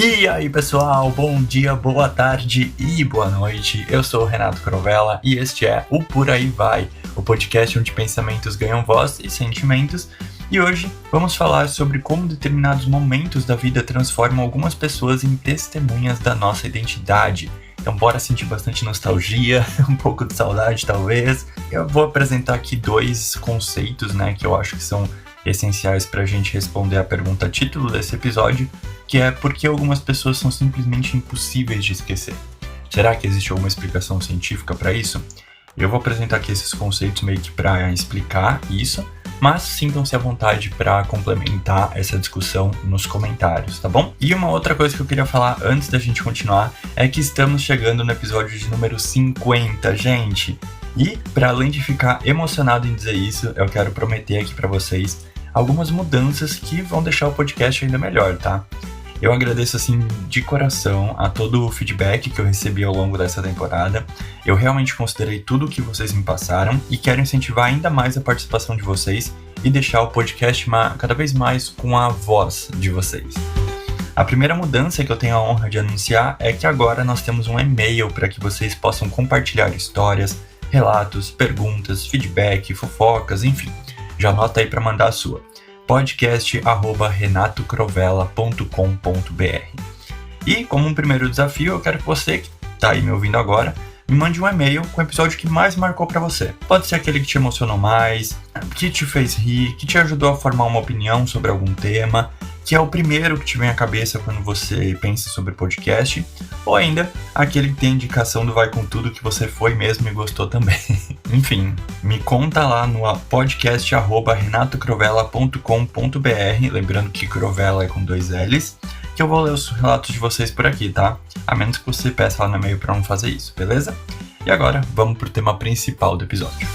E aí pessoal, bom dia, boa tarde e boa noite. Eu sou o Renato Crovella e este é o Por Aí Vai, o podcast onde pensamentos ganham voz e sentimentos. E hoje vamos falar sobre como determinados momentos da vida transformam algumas pessoas em testemunhas da nossa identidade. Então bora sentir bastante nostalgia, um pouco de saudade talvez. Eu vou apresentar aqui dois conceitos, que eu acho que são essenciais para a gente responder a pergunta título desse episódio, que é por que algumas pessoas são simplesmente impossíveis de esquecer. Será que existe alguma explicação científica para isso? Eu vou apresentar aqui esses conceitos meio que para explicar isso, mas sintam-se à vontade para complementar essa discussão nos comentários, tá bom? E uma outra coisa que eu queria falar antes da gente continuar é que estamos chegando no episódio de número 50, gente! E, para além de ficar emocionado em dizer isso, eu quero prometer aqui para vocês algumas mudanças que vão deixar o podcast ainda melhor, tá? Eu agradeço, assim, de coração a todo o feedback que eu recebi ao longo dessa temporada. Eu realmente considerei tudo o que vocês me passaram e quero incentivar ainda mais a participação de vocês e deixar o podcast cada vez mais com a voz de vocês. A primeira mudança que eu tenho a honra de anunciar é que agora nós temos um e-mail para que vocês possam compartilhar histórias, relatos, perguntas, feedback, fofocas, enfim. Já anota aí para mandar a sua. podcast@renatocrovella.com.br. E como um primeiro desafio, eu quero que você que está aí me ouvindo agora, me mande um e-mail com o episódio que mais marcou para você. Pode ser aquele que te emocionou mais, que te fez rir, que te ajudou a formar uma opinião sobre algum tema, que é o primeiro que te vem à cabeça quando você pensa sobre podcast, ou ainda aquele que tem indicação do Vai Com Tudo que você foi mesmo e gostou também. Enfim, me conta lá no podcast@renatocrovella.com.br, lembrando que Crovella é com 2 L's, que eu vou ler os relatos de vocês por aqui, tá? A menos que você peça lá no e-mail para não fazer isso, beleza? E agora, vamos pro tema principal do episódio.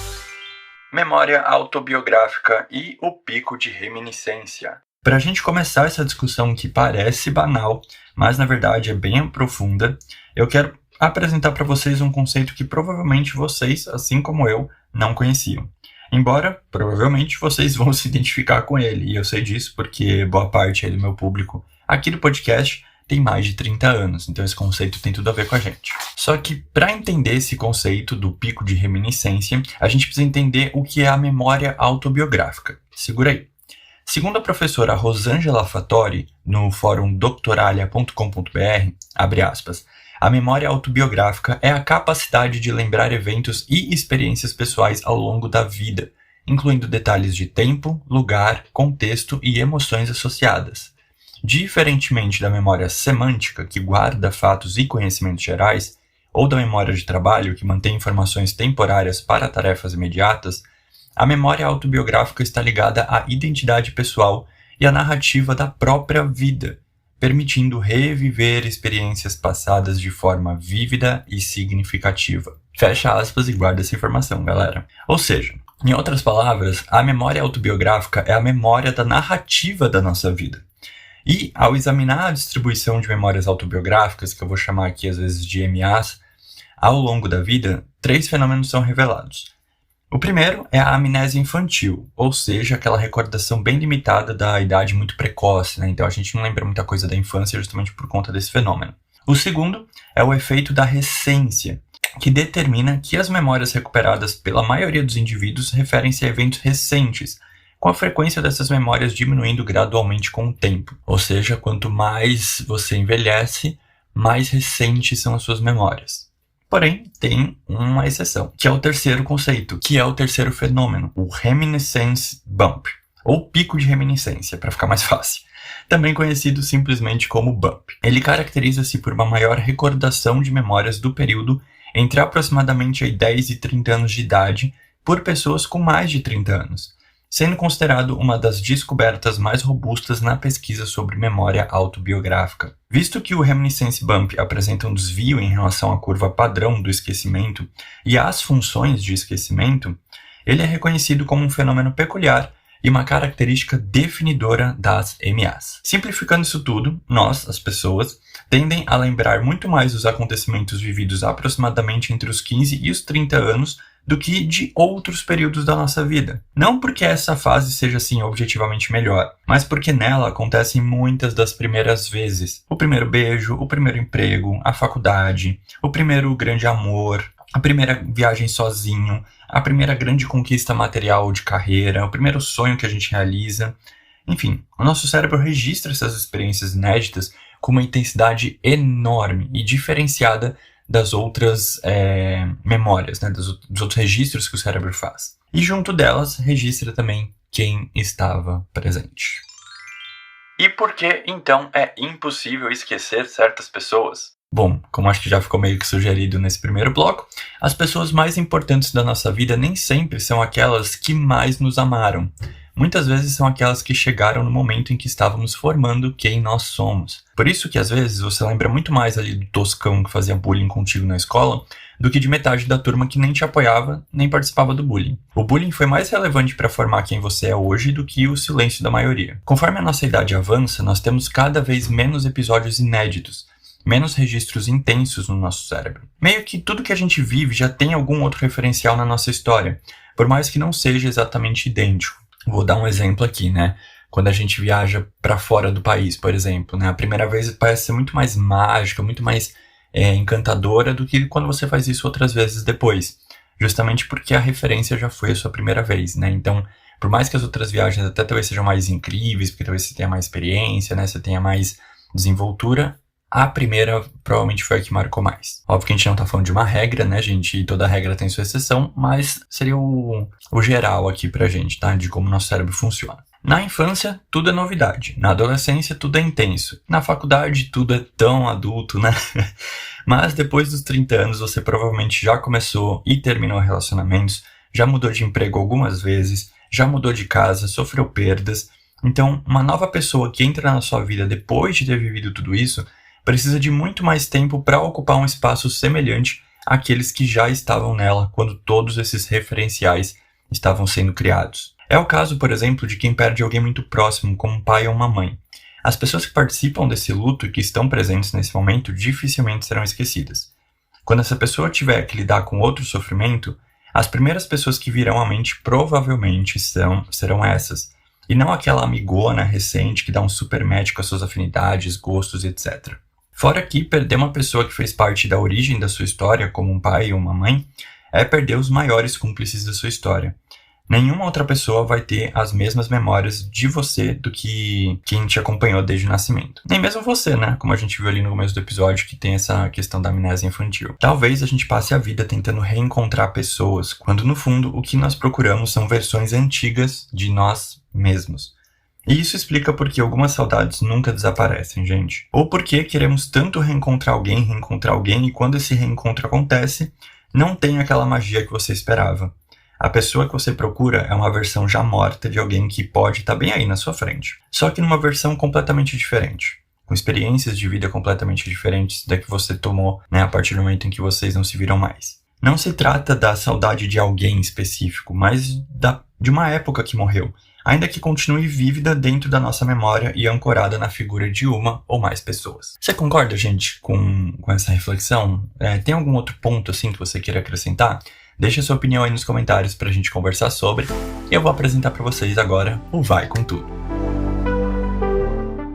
Memória autobiográfica e o pico de reminiscência. Para a gente começar essa discussão que parece banal, mas na verdade é bem profunda, eu quero apresentar para vocês um conceito que provavelmente vocês, assim como eu, não conheciam. Embora, provavelmente, vocês vão se identificar com ele, e eu sei disso porque boa parte do meu público aqui do podcast tem mais de 30 anos, então esse conceito tem tudo a ver com a gente. Só que para entender esse conceito do pico de reminiscência, a gente precisa entender o que é a memória autobiográfica. Segura aí. Segundo a professora Rosângela Fattori, no fórum doctoralia.com.br, abre aspas, a memória autobiográfica é a capacidade de lembrar eventos e experiências pessoais ao longo da vida, incluindo detalhes de tempo, lugar, contexto e emoções associadas. Diferentemente da memória semântica, que guarda fatos e conhecimentos gerais, ou da memória de trabalho, que mantém informações temporárias para tarefas imediatas, a memória autobiográfica está ligada à identidade pessoal e à narrativa da própria vida, permitindo reviver experiências passadas de forma vívida e significativa. Fecha aspas e guarda essa informação, galera. Ou seja, em outras palavras, a memória autobiográfica é a memória da narrativa da nossa vida. E, ao examinar a distribuição de memórias autobiográficas, que eu vou chamar aqui às vezes de MAs, ao longo da vida, 3 fenômenos são revelados. O primeiro é a amnésia infantil, ou seja, aquela recordação bem limitada da idade muito precoce, então a gente não lembra muita coisa da infância justamente por conta desse fenômeno. O segundo é o efeito da recência, que determina que as memórias recuperadas pela maioria dos indivíduos referem-se a eventos recentes, com a frequência dessas memórias diminuindo gradualmente com o tempo. Ou seja, quanto mais você envelhece, mais recentes são as suas memórias. Porém, tem uma exceção, que é o terceiro conceito, que é o terceiro fenômeno, o reminiscence bump, ou pico de reminiscência, para ficar mais fácil. Também conhecido simplesmente como bump. Ele caracteriza-se por uma maior recordação de memórias do período entre aproximadamente 10 e 30 anos de idade por pessoas com mais de 30 anos, sendo considerado uma das descobertas mais robustas na pesquisa sobre memória autobiográfica. Visto que o reminiscence bump apresenta um desvio em relação à curva padrão do esquecimento e às funções de esquecimento, ele é reconhecido como um fenômeno peculiar e uma característica definidora das MAs. Simplificando isso tudo, nós, as pessoas, tendem a lembrar muito mais dos acontecimentos vividos aproximadamente entre os 15 e os 30 anos do que de outros períodos da nossa vida. Não porque essa fase seja assim objetivamente melhor, mas porque nela acontecem muitas das primeiras vezes. O primeiro beijo, o primeiro emprego, a faculdade, o primeiro grande amor, a primeira viagem sozinho, a primeira grande conquista material de carreira, o primeiro sonho que a gente realiza. Enfim, o nosso cérebro registra essas experiências inéditas com uma intensidade enorme e diferenciada das outras memórias, né, dos outros registros que o cérebro faz. E junto delas, registra também quem estava presente. E por que, então, é impossível esquecer certas pessoas? Bom, como acho que já ficou meio que sugerido nesse primeiro bloco, as pessoas mais importantes da nossa vida nem sempre são aquelas que mais nos amaram. Muitas vezes são aquelas que chegaram no momento em que estávamos formando quem nós somos. Por isso que às vezes você lembra muito mais ali do toscão que fazia bullying contigo na escola do que de metade da turma que nem te apoiava, nem participava do bullying. O bullying foi mais relevante para formar quem você é hoje do que o silêncio da maioria. Conforme a nossa idade avança, nós temos cada vez menos episódios inéditos, menos registros intensos no nosso cérebro. Meio que tudo que a gente vive já tem algum outro referencial na nossa história, por mais que não seja exatamente idêntico. Vou dar um exemplo aqui, né? Quando a gente viaja para fora do país, por exemplo, né? A primeira vez parece ser muito mais mágica, muito mais encantadora do que quando você faz isso outras vezes depois. Justamente porque a referência já foi a sua primeira vez, né? Então, por mais que as outras viagens até talvez sejam mais incríveis, porque talvez você tenha mais experiência, né? Você tenha mais desenvoltura, a primeira provavelmente foi a que marcou mais. Óbvio que a gente não tá falando de uma regra, né, gente? E toda regra tem sua exceção, mas seria o geral aqui pra gente, tá? De como nosso cérebro funciona. Na infância, tudo é novidade. Na adolescência, tudo é intenso. Na faculdade, tudo é tão adulto, né? Mas depois dos 30 anos, você provavelmente já começou e terminou relacionamentos, já mudou de emprego algumas vezes, já mudou de casa, sofreu perdas. Então, uma nova pessoa que entra na sua vida depois de ter vivido tudo isso, precisa de muito mais tempo para ocupar um espaço semelhante àqueles que já estavam nela quando todos esses referenciais estavam sendo criados. É o caso, por exemplo, de quem perde alguém muito próximo, como um pai ou uma mãe. As pessoas que participam desse luto e que estão presentes nesse momento dificilmente serão esquecidas. Quando essa pessoa tiver que lidar com outro sofrimento, as primeiras pessoas que virão à mente provavelmente serão essas, e não aquela amigona recente que dá um super match com as suas afinidades, gostos, etc. Fora que perder uma pessoa que fez parte da origem da sua história, como um pai ou uma mãe, é perder os maiores cúmplices da sua história. Nenhuma outra pessoa vai ter as mesmas memórias de você do que quem te acompanhou desde o nascimento. Nem mesmo você, né? Como a gente viu ali no começo do episódio, que tem essa questão da amnésia infantil. Talvez a gente passe a vida tentando reencontrar pessoas, quando no fundo o que nós procuramos são versões antigas de nós mesmos. E isso explica por que algumas saudades nunca desaparecem, gente. Ou porque queremos tanto reencontrar alguém, e quando esse reencontro acontece, não tem aquela magia que você esperava. A pessoa que você procura é uma versão já morta de alguém que pode estar bem aí na sua frente. Só que numa versão completamente diferente. Com experiências de vida completamente diferentes da que você tomou, né, a partir do momento em que vocês não se viram mais. Não se trata da saudade de alguém específico, mas de uma época que morreu, ainda que continue vívida dentro da nossa memória e ancorada na figura de uma ou mais pessoas. Você concorda, gente, com essa reflexão? Tem algum outro ponto assim que você queira acrescentar? Deixa sua opinião aí nos comentários pra gente conversar sobre, e eu vou apresentar pra vocês agora o Vai Com Tudo.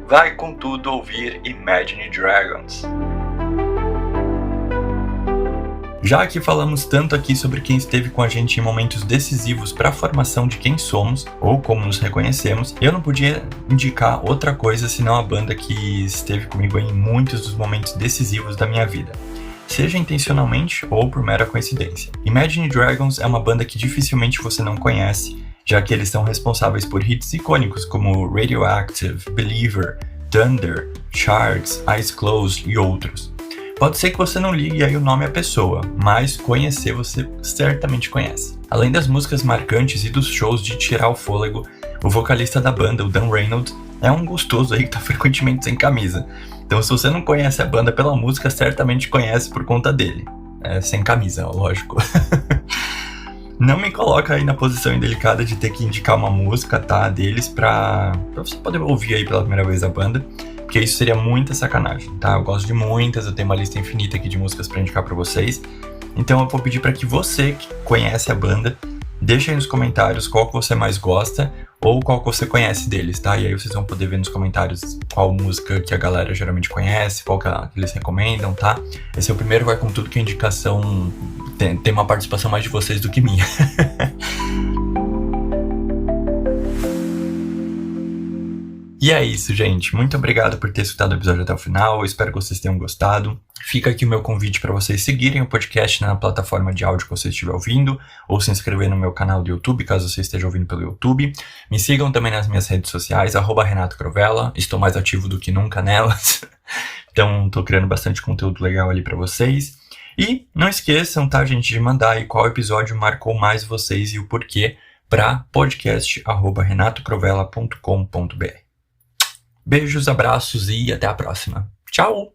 Vai com tudo ouvir Imagine Dragons. Já que falamos tanto aqui sobre quem esteve com a gente em momentos decisivos para a formação de quem somos, ou como nos reconhecemos, eu não podia indicar outra coisa senão a banda que esteve comigo em muitos dos momentos decisivos da minha vida, seja intencionalmente ou por mera coincidência. Imagine Dragons é uma banda que dificilmente você não conhece, já que eles são responsáveis por hits icônicos como Radioactive, Believer, Thunder, Sharks, Eyes Closed e outros. Pode ser que você não ligue aí o nome à pessoa, mas conhecer você certamente conhece. Além das músicas marcantes e dos shows de tirar o fôlego, o vocalista da banda, o Dan Reynolds, é um gostoso aí que tá frequentemente sem camisa. Então se você não conhece a banda pela música, certamente conhece por conta dele. Sem camisa, lógico. Não me coloca aí na posição indelicada de ter que indicar uma música, tá, deles pra você poder ouvir aí pela primeira vez a banda, porque isso seria muita sacanagem, tá? Eu gosto de muitas, eu tenho uma lista infinita aqui de músicas pra indicar pra vocês, Então eu vou pedir para que você que conhece a banda, deixa aí nos comentários qual que você mais gosta ou qual que você conhece deles, tá? E aí vocês vão poder ver nos comentários qual música que a galera geralmente conhece, qual que eles recomendam, tá? Esse é o primeiro, vai com tudo que a indicação tem uma participação mais de vocês do que minha. E é isso, gente. Muito obrigado por ter escutado o episódio até o final. Eu espero que vocês tenham gostado. Fica aqui o meu convite para vocês seguirem o podcast na plataforma de áudio que você estiver ouvindo, ou se inscrever no meu canal do YouTube, caso você esteja ouvindo pelo YouTube. Me sigam também nas minhas redes sociais, @Renato Crovella. Estou mais ativo do que nunca nelas. Então, estou criando bastante conteúdo legal ali para vocês. E não esqueçam, tá, gente, de mandar aí qual episódio marcou mais vocês e o porquê para podcast@renatocrovella.com.br. Beijos, abraços e até a próxima. Tchau!